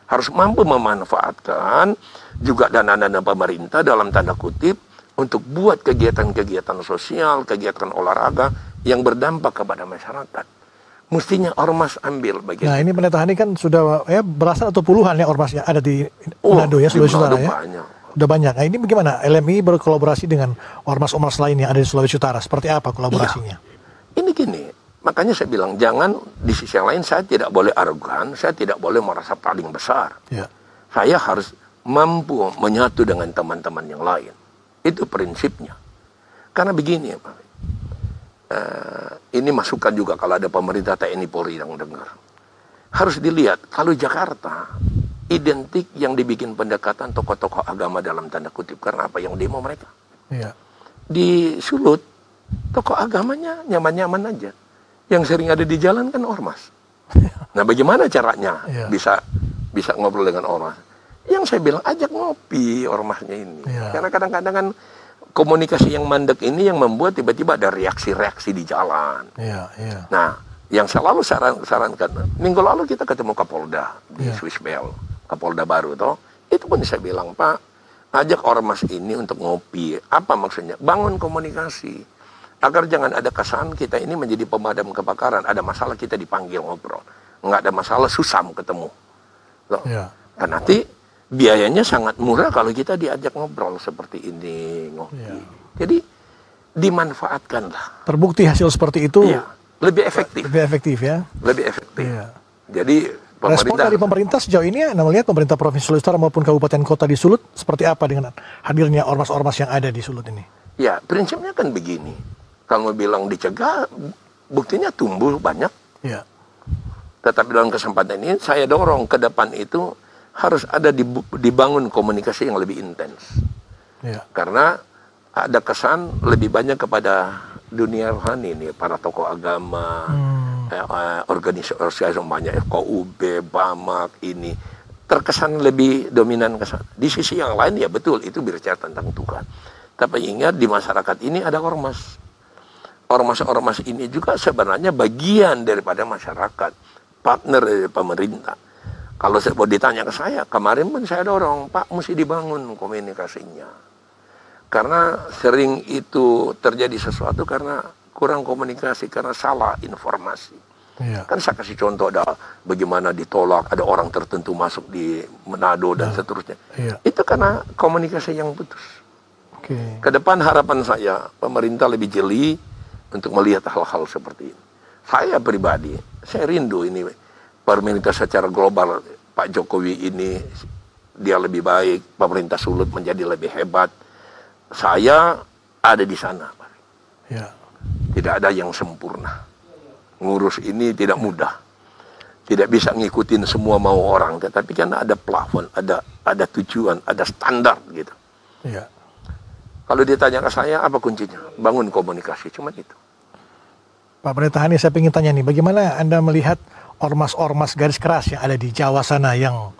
Harus mampu memanfaatkan juga dana-dana pemerintah dalam tanda kutip untuk buat kegiatan-kegiatan sosial, kegiatan olahraga yang berdampak kepada masyarakat. Mestinya ormas ambil bagian. Nah ini pendeta Hani kan sudah belasan atau puluhan ya ormas yang ada di Manado ya, Sulawesi Utara ya. Udah banyak. Nah ini bagaimana LMI berkolaborasi dengan ormas-ormas lain yang ada di Sulawesi Utara? Seperti apa kolaborasinya? Ini gini, makanya saya bilang jangan di sisi yang lain saya tidak boleh arogan, saya tidak boleh merasa paling besar. Saya harus mampu menyatu dengan teman-teman yang lain. Itu prinsipnya. Karena begini ya Pak. Ini masukan juga kalau ada pemerintah TNI Polri yang dengar. Harus dilihat, kalau Jakarta identik yang dibikin pendekatan tokoh-tokoh agama dalam tanda kutip karena apa yang demo mereka. Di Sulut, tokoh agamanya nyaman-nyaman aja. Yang sering ada di jalan kan ormas. Nah bagaimana caranya bisa ngobrol dengan ormas? Yang saya bilang ajak ngopi ormasnya ini. Karena kadang-kadang kan komunikasi yang mandek ini yang membuat tiba-tiba ada reaksi-reaksi di jalan. Nah, yang selalu sarankan, minggu lalu kita ketemu Kapolda di Swiss Bell, Kapolda baru toh. Itu pun saya bilang, Pak, ajak ormas ini untuk ngopi. Apa maksudnya? Bangun komunikasi. Agar jangan ada kesan kita ini menjadi pemadam kebakaran. Ada masalah kita dipanggil ngobrol. Nggak ada masalah susam ketemu. Dan nanti biayanya sangat murah kalau kita diajak ngobrol seperti ini, ngopi. Jadi dimanfaatkanlah. Terbukti hasil seperti itu lebih efektif. Lebih efektif ya. Lebih efektif. Jadi respon dari pemerintah sejauh ini, Anda melihat pemerintah Provinsi Sulawesi Utara maupun kabupaten kota di Sulut seperti apa dengan hadirnya ormas-ormas yang ada di Sulut ini? Ya, prinsipnya kan begini. Kalau bilang dicegah, buktinya tumbuh banyak. Tetapi dalam kesempatan ini saya dorong ke depan itu harus ada dibangun komunikasi yang lebih intens. Karena ada kesan lebih banyak kepada dunia rohani nih, para tokoh agama, organisasi banyak, FKUB, BAMAK ini terkesan lebih dominan kesan. Di sisi yang lain ya betul itu bicara tentang Tuhan. Tapi ingat di masyarakat ini ada ormas. Ormas-ormas ini juga sebenarnya bagian daripada masyarakat, partner dari pemerintah. Kalau saya mau ditanya ke saya, kemarin pun saya dorong, Pak, mesti dibangun komunikasinya. Karena sering itu terjadi sesuatu karena kurang komunikasi, karena salah informasi. Iya. Kan saya kasih contoh, ada bagaimana ditolak, ada orang tertentu masuk di Manado dan seterusnya. Iya. Itu karena komunikasi yang putus. Oke. Ke depan harapan saya, pemerintah lebih jeli untuk melihat hal-hal seperti ini. Saya pribadi, saya rindu ini pemerintah secara global, Pak Jokowi ini dia lebih baik, pemerintah Sulut menjadi lebih hebat. Saya ada di sana, Pak. Ya. Tidak ada yang sempurna. Ngurus ini tidak mudah. Tidak bisa ngikutin semua mau orang, tetapi kan ada plafon, ada tujuan, ada standar gitu. Iya. Kalau ditanya ke saya, apa kuncinya? Bangun komunikasi, cuman itu. Pak Pendeta Hani, saya ingin tanya nih, bagaimana Anda melihat ormas-ormas garis keras yang ada di Jawa sana yang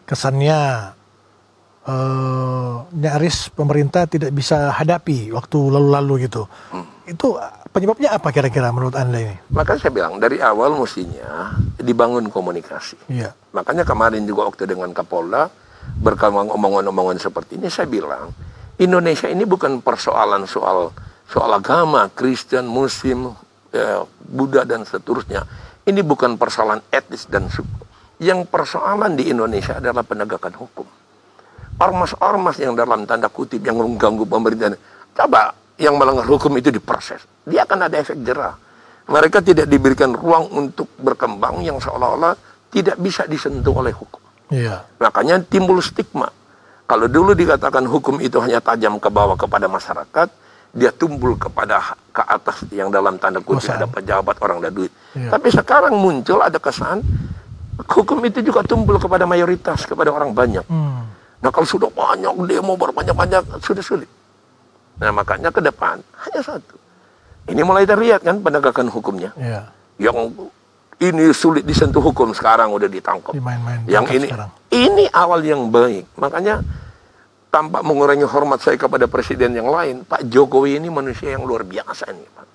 kesannya nyaris pemerintah tidak bisa hadapi waktu lalu-lalu gitu. Itu penyebabnya apa kira-kira menurut Anda ini? Maka saya bilang, dari awal mestinya dibangun komunikasi. Iya. Makanya kemarin juga waktu dengan Kapolda, berkembang omongan-omongan seperti ini, saya bilang, Indonesia ini bukan persoalan soal agama, Kristen, Muslim, Buddha dan seterusnya. Ini bukan persoalan etnis dan suku. Yang persoalan di Indonesia adalah penegakan hukum. Ormas-ormas yang dalam tanda kutip yang mengganggu pemerintahan, coba yang melanggar hukum itu diproses. Dia akan ada efek jerah. Mereka tidak diberikan ruang untuk berkembang yang seolah-olah tidak bisa disentuh oleh hukum. Iya. Makanya timbul stigma. Kalau dulu dikatakan hukum itu hanya tajam ke bawah kepada masyarakat, dia tumbul ke atas yang dalam tanda kutip ada pejabat, orang ada duit. Iya. Tapi sekarang muncul ada kesan hukum itu juga tumbul kepada mayoritas, kepada orang banyak. Nah kalau sudah banyak demo berbanyak-banyak, sudah sulit. Nah makanya ke depan hanya satu. Ini mulai terlihat kan penegakan hukumnya. Iya. Yang ini sulit disentuh hukum sekarang udah ditangkap. Dimain-main Yang ini sekarang. ini awal yang baik. Makanya tanpa mengurangi hormat saya kepada presiden yang lain, Pak Jokowi ini manusia yang luar biasa ini, Pak.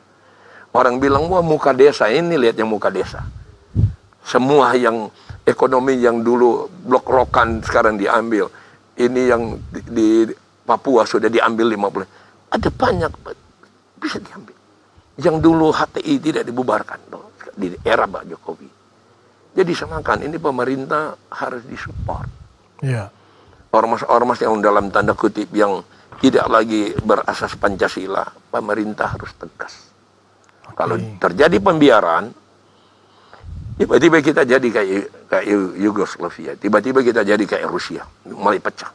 Orang bilang, wah muka desa, ini lihat yang muka desa. Semua yang ekonomi yang dulu blok rokan sekarang diambil. Ini yang di Papua sudah diambil 50. Ada banyak bisa diambil. Yang dulu HTI tidak dibubarkan loh, di era Pak Jokowi. Jadi samakan ini pemerintah harus disupport. Iya. Ormas-ormas yang dalam tanda kutip yang tidak lagi berasas Pancasila, pemerintah harus tegas. Kalau terjadi pembiaran, tiba-tiba kita jadi kayak Yugoslavia, tiba-tiba kita jadi kayak Rusia, mulai pecah.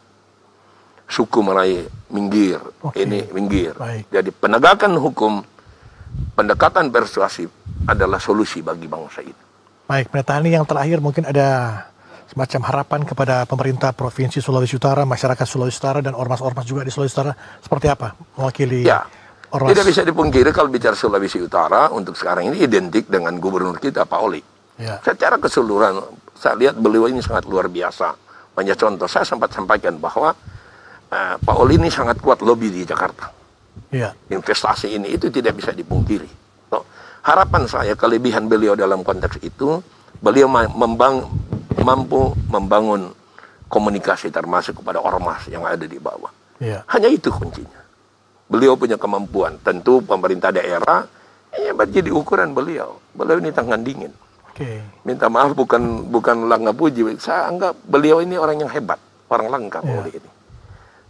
Suku mulai minggir, ini minggir. Baik. Jadi penegakan hukum, pendekatan persuasif adalah solusi bagi bangsa ini. Baik, Pendeta Hani, yang terakhir mungkin ada semacam harapan kepada pemerintah Provinsi Sulawesi Utara, masyarakat Sulawesi Utara, dan ormas-ormas juga di Sulawesi Utara, seperti apa mewakili ormas? Tidak bisa dipungkiri kalau bicara Sulawesi Utara, untuk sekarang ini identik dengan gubernur kita, Pak Oli. Ya. Secara keseluruhan, saya lihat beliau ini sangat luar biasa. Banyak contoh, saya sempat sampaikan bahwa Pak Oli ini sangat kuat lobby di Jakarta. Ya. Investasi ini itu tidak bisa dipungkiri. So, harapan saya, kelebihan beliau dalam konteks itu, beliau mampu membangun komunikasi termasuk kepada ormas yang ada di bawah. Ya. Hanya itu kuncinya. Beliau punya kemampuan. Tentu pemerintah daerah jadi ukuran beliau. Beliau ini tangan dingin. Oke. Minta maaf bukan langga puji. Saya anggap beliau ini orang yang hebat, orang langka oleh ini.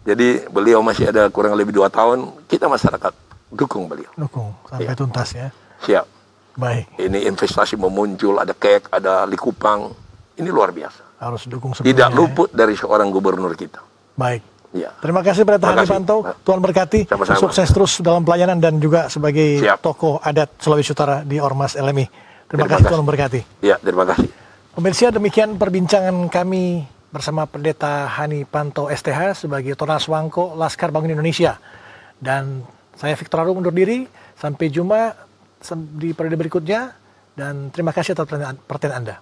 Jadi beliau masih ada kurang lebih 2 tahun. Kita masyarakat dukung beliau. Dukung sampai tuntas ya. Siap. Baik. Ini investasi memuncul, ada kek, ada likupang. Ini luar biasa. Harus dukung sebelumnya. Tidak luput dari seorang gubernur kita. Baik. Ya. Terima kasih Pendeta Hani Panto. Tuhan berkati. Sama-sama. Sukses terus dalam pelayanan dan juga sebagai Siap. tokoh adat Sulawesi Utara di Ormas LMI. Terima kasih. Tuhan berkati. Ya, terima kasih. Pemirsa, demikian perbincangan kami bersama Pendeta Hani Panto STH sebagai Tonas Wangko Laskar Bangun Indonesia. Dan saya Victor Arum undur diri. Sampai jumpa di periode berikutnya. Dan terima kasih atas perhatian Anda.